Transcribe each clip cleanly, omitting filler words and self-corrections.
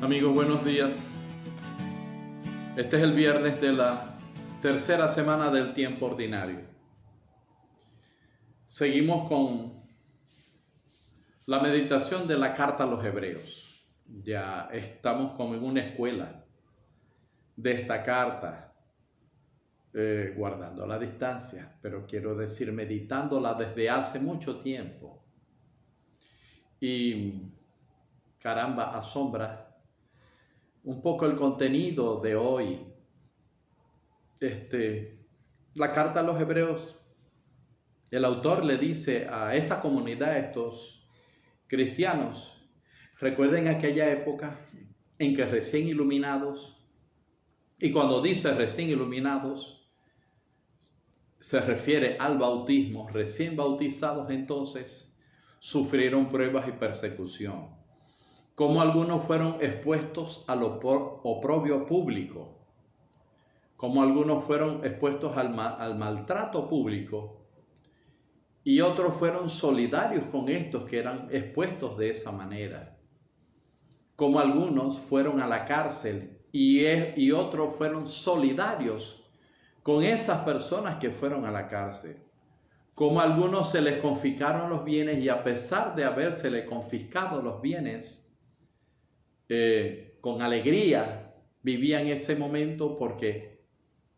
Amigos, buenos días. Este es el viernes de la tercera semana del tiempo ordinario. Seguimos con la meditación de la carta a los Hebreos. Ya estamos como en una escuela de esta carta, guardando la distancia, pero quiero decir meditándola desde hace mucho tiempo. Y caramba, asombra un poco el contenido de hoy. La carta a los Hebreos, el autor le dice a esta comunidad, a estos cristianos, recuerden aquella época en que recién iluminados, y cuando dice recién iluminados, se refiere al bautismo, recién bautizados entonces, sufrieron pruebas y persecución. Como algunos fueron expuestos al oprobio público, como algunos fueron expuestos al maltrato público, y otros fueron solidarios con estos que eran expuestos de esa manera. Como algunos fueron a la cárcel y otros fueron solidarios con esas personas que fueron a la cárcel. Como a algunos se les confiscaron los bienes y a pesar de habérsele confiscado los bienes, con alegría vivían ese momento porque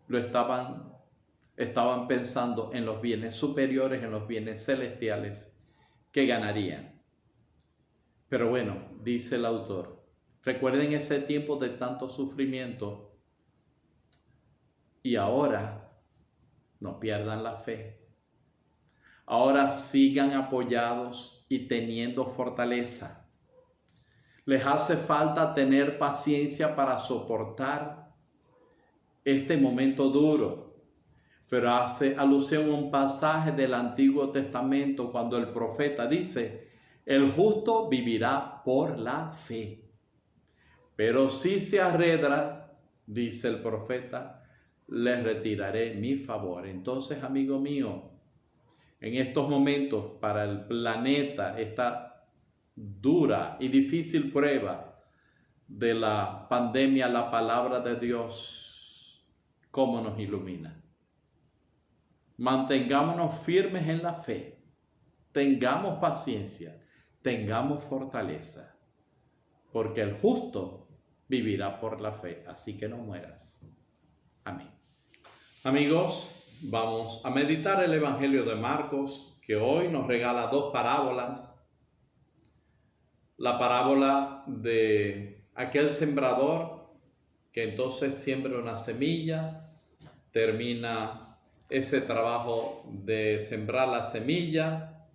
estaban pensando en los bienes superiores, en los bienes celestiales que ganarían. Pero bueno, dice el autor, recuerden ese tiempo de tanto sufrimiento y ahora no pierdan la fe. Ahora sigan apoyados y teniendo fortaleza. Les hace falta tener paciencia para soportar este momento duro. Pero hace alusión a un pasaje del Antiguo Testamento cuando el profeta dice, el justo vivirá por la fe. Pero si se arredra, dice el profeta, les retiraré mi favor. Entonces, amigo mío, en estos momentos para el planeta, esta dura y difícil prueba de la pandemia, la palabra de Dios, ¿cómo nos ilumina? Mantengámonos firmes en la fe, tengamos paciencia, tengamos fortaleza, porque el justo vivirá por la fe, así que no mueras. Amén. Amigos, vamos a meditar el Evangelio de Marcos, que hoy nos regala dos parábolas. La parábola de aquel sembrador que entonces siembra una semilla, termina ese trabajo de sembrar la semilla,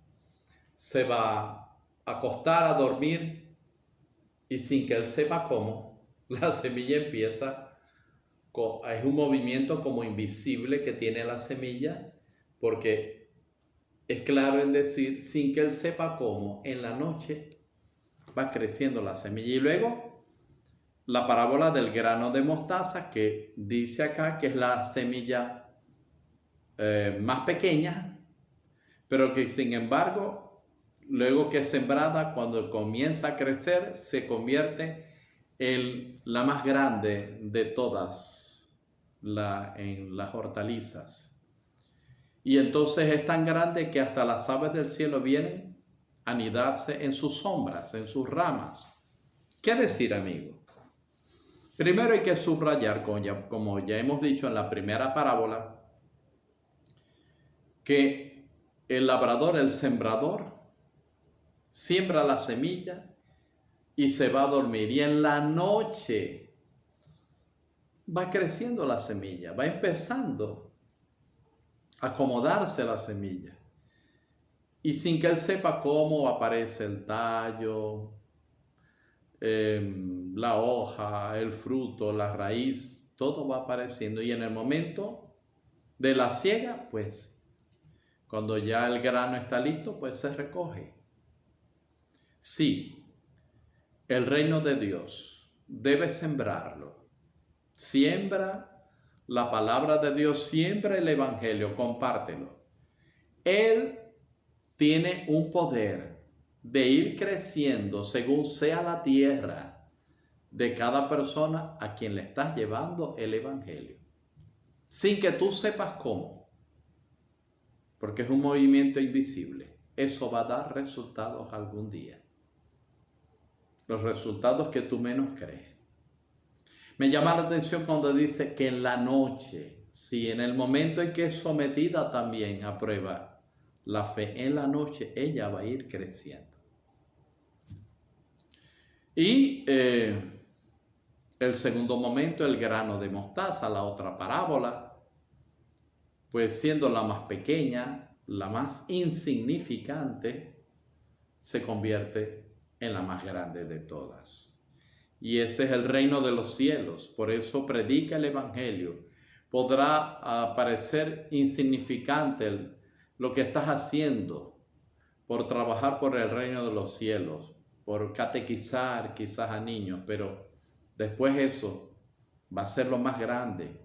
se va a acostar a dormir y sin que él sepa cómo, la semilla empieza, es un movimiento como invisible que tiene la semilla, porque es claro en decir, sin que él sepa cómo, en la noche va creciendo la semilla. Y luego la parábola del grano de mostaza, que dice acá que es la semilla más pequeña, pero que sin embargo, luego que es sembrada, cuando comienza a crecer, se convierte en la más grande de todas en las hortalizas. Y entonces es tan grande que hasta las aves del cielo vienen a anidarse en sus sombras, en sus ramas. ¿Qué decir, amigo? Primero hay que subrayar, como ya hemos dicho en la primera parábola, que el labrador, el sembrador, siembra la semilla y se va a dormir. Y en la noche va creciendo la semilla, va empezando a acomodarse la semilla. Y sin que él sepa cómo aparece el tallo, la hoja, el fruto, la raíz, todo va apareciendo. Y en el momento de la siega, pues, cuando ya el grano está listo, pues se recoge. Sí, el reino de Dios debes sembrarlo. Siembra la palabra de Dios, siembra el evangelio, compártelo. Él tiene un poder de ir creciendo según sea la tierra. de cada persona a quien le estás llevando el Evangelio, sin que tú sepas cómo, porque es un movimiento invisible. Eso va a dar resultados algún día, los resultados que tú menos crees. Me llama la atención cuando dice que en la noche, sí, en el momento en que es sometida también a prueba la fe, en la noche ella va a ir creciendo. Y el segundo momento, el grano de mostaza, la otra parábola, pues siendo la más pequeña, la más insignificante, se convierte en la más grande de todas. Y ese es el reino de los cielos. Por eso predica el Evangelio. Podrá parecer insignificante lo que estás haciendo por trabajar por el reino de los cielos, por catequizar quizás a niños, pero después eso va a ser lo más grande.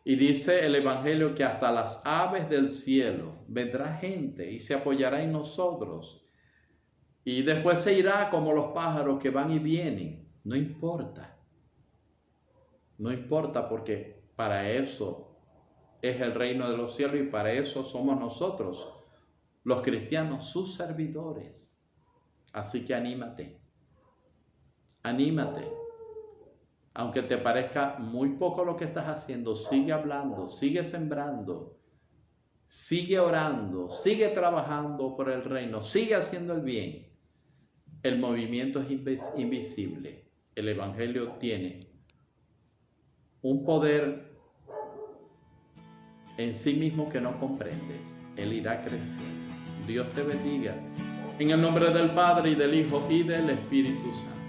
Y dice el Evangelio que hasta las aves del cielo vendrá gente y se apoyará en nosotros. Y después se irá como los pájaros que van y vienen. No importa. No importa, porque para eso es el reino de los cielos y para eso somos nosotros, los cristianos, sus servidores. Así que anímate. Anímate. Aunque te parezca muy poco lo que estás haciendo, sigue hablando, sigue sembrando, sigue orando, sigue trabajando por el reino, sigue haciendo el bien. El movimiento es invisible. El Evangelio tiene un poder en sí mismo que no comprendes. Él irá creciendo. Dios te bendiga. En el nombre del Padre, y del Hijo, y del Espíritu Santo.